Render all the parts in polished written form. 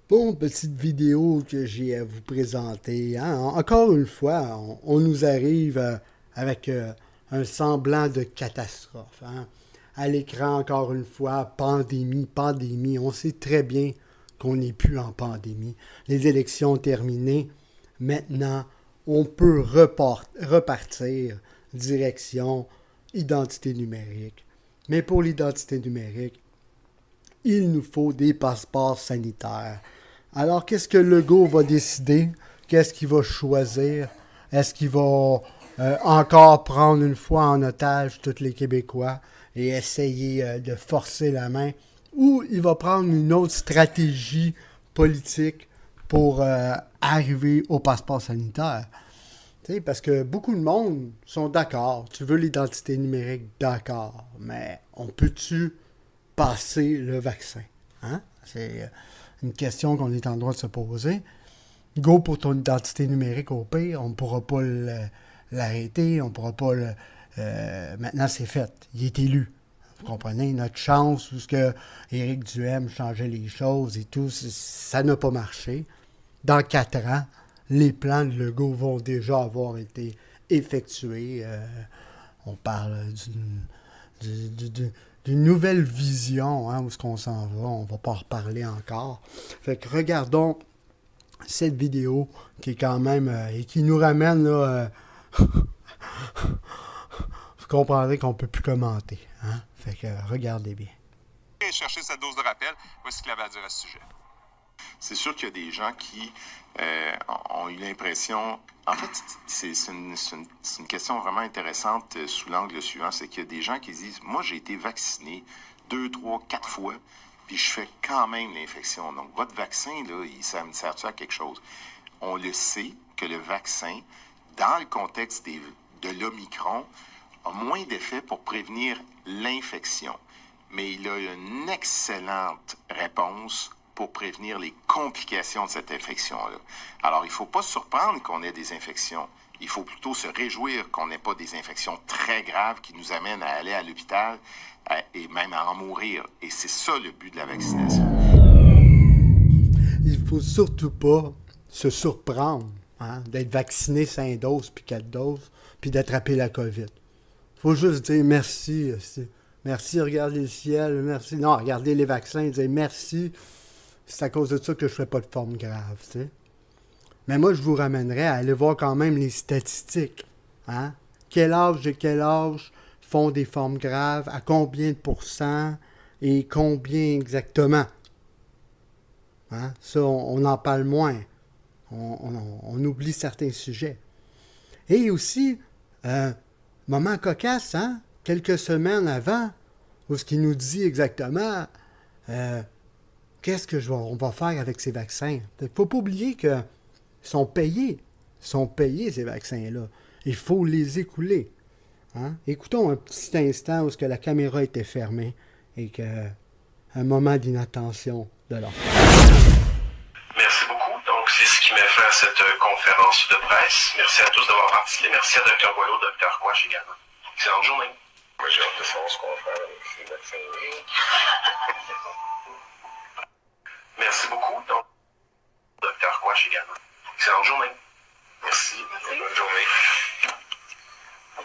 Bon, petite vidéo que j'ai à vous présenter, hein. Encore une fois, on nous arrive avec un semblant de catastrophe, hein. À l'écran, encore une fois, pandémie, pandémie. On sait très bien qu'on n'est plus en pandémie. Les élections terminées. Maintenant, on peut repartir direction identité numérique. Mais pour l'identité numérique, il nous faut des passeports sanitaires. Alors, qu'est-ce que Legault va décider? Qu'est-ce qu'il va choisir? Est-ce qu'il va encore prendre une fois en otage tous les Québécois et essayer de forcer la main? Ou il va prendre une autre stratégie politique pour arriver au passeport sanitaire? Tu sais, parce que beaucoup de monde sont d'accord. Tu veux l'identité numérique, d'accord. Mais on peut-tu passer le vaccin? Hein? C'est une question qu'on est en droit de se poser. Go pour ton identité numérique au pire, on ne pourra pas l'arrêter, on ne pourra pas le... maintenant, c'est fait. Il est élu. Vous comprenez? Notre chance, où ce que Éric Duhem changeait les choses et tout, ça n'a pas marché. Dans 4 ans, les plans de Legault vont déjà avoir été effectués. On parle d'une nouvelle vision, hein, où est-ce qu'on s'en va. On ne va pas en reparler encore. Fait que regardons cette vidéo qui est quand même... et qui nous ramène, là... vous comprendrez qu'on ne peut plus commenter. Hein? Fait que regardez bien. Chercher cette dose de rappel, voici ce qu'il avait à dire à ce sujet. C'est sûr qu'il y a des gens qui ont eu l'impression... En fait, c'est une question vraiment intéressante sous l'angle suivant, c'est qu'il y a des gens qui disent « Moi, j'ai été vacciné 2, 3, 4 fois, puis je fais quand même l'infection. Donc, votre vaccin, là, ça me sert-tu à quelque chose? » On le sait que le vaccin, dans le contexte de l'Omicron, a moins d'effet pour prévenir l'infection. Mais il a une excellente réponse pour prévenir les complications de cette infection-là. Alors, il ne faut pas se surprendre qu'on ait des infections. Il faut plutôt se réjouir qu'on n'ait pas des infections très graves qui nous amènent à aller à l'hôpital et même à en mourir. Et c'est ça le but de la vaccination. Il ne faut surtout pas se surprendre, hein, d'être vacciné 5 doses puis 4 doses puis d'attraper la COVID. Il faut juste dire merci. Merci, regardez le ciel, merci. Non, regardez les vaccins, dire merci. C'est à cause de ça que je ne fais pas de forme grave, tu sais. Mais moi, je vous ramènerais à aller voir quand même les statistiques. Hein? Quel âge et quel âge font des formes graves, à combien de pourcents et combien exactement. Hein? Ça, on en parle moins. On oublie certains sujets. Et aussi, moment cocasse, hein? Quelques semaines avant, où ce qu'il nous dit exactement... qu'est-ce qu'on va faire avec ces vaccins? Il ne faut pas oublier qu'ils sont payés. Ils sont payés, ces vaccins-là. Il faut les écouler. Hein? Écoutons un petit instant où la caméra était fermée et qu'un moment d'inattention de leur part. Merci beaucoup. Donc, c'est ce qui met fin à cette conférence de presse. Merci à tous d'avoir participé. Merci à Dr. Boileau, Dr. Gouache également. Excellente journée. Moi, j'ai hâte de savoir ce qu'on va faire avec ces vaccins. Merci beaucoup. Donc, Dr. Gouache également. Excellente journée. Merci. Bonne journée.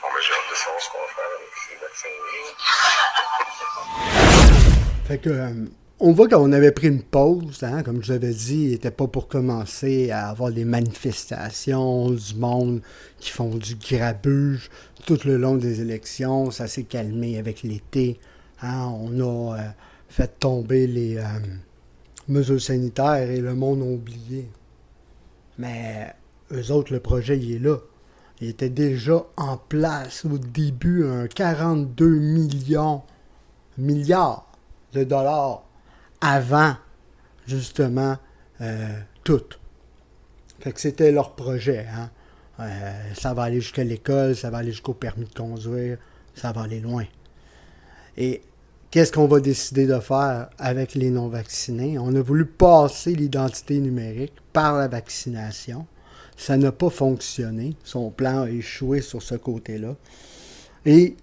Bon, mais j'ai hâte de savoir ce qu'on va faire avec ces vaccins. Fait que, on voit qu'on avait pris une pause, hein, comme je vous avais dit, il n'était pas pour commencer à avoir des manifestations, du monde qui font du grabuge tout le long des élections. Ça s'est calmé avec l'été. Hein, on a fait tomber les... mesures sanitaires et le monde a oublié. Mais eux autres, le projet, il est là. Il était déjà en place au début, un 42 milliards de dollars avant, justement, tout. Fait que c'était leur projet. Hein? Ça va aller jusqu'à l'école, ça va aller jusqu'au permis de conduire, ça va aller loin. Et qu'est-ce qu'on va décider de faire avec les non-vaccinés? On a voulu passer l'identité numérique par la vaccination. Ça n'a pas fonctionné. Son plan a échoué sur ce côté-là. Et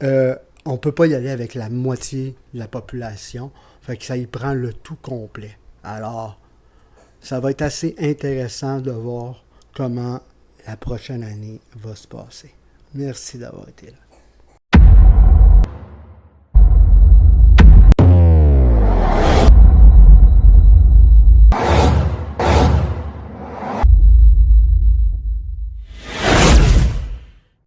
on ne peut pas y aller avec la moitié de la population. Fait que ça y prend le tout complet. Alors, ça va être assez intéressant de voir comment la prochaine année va se passer. Merci d'avoir été là.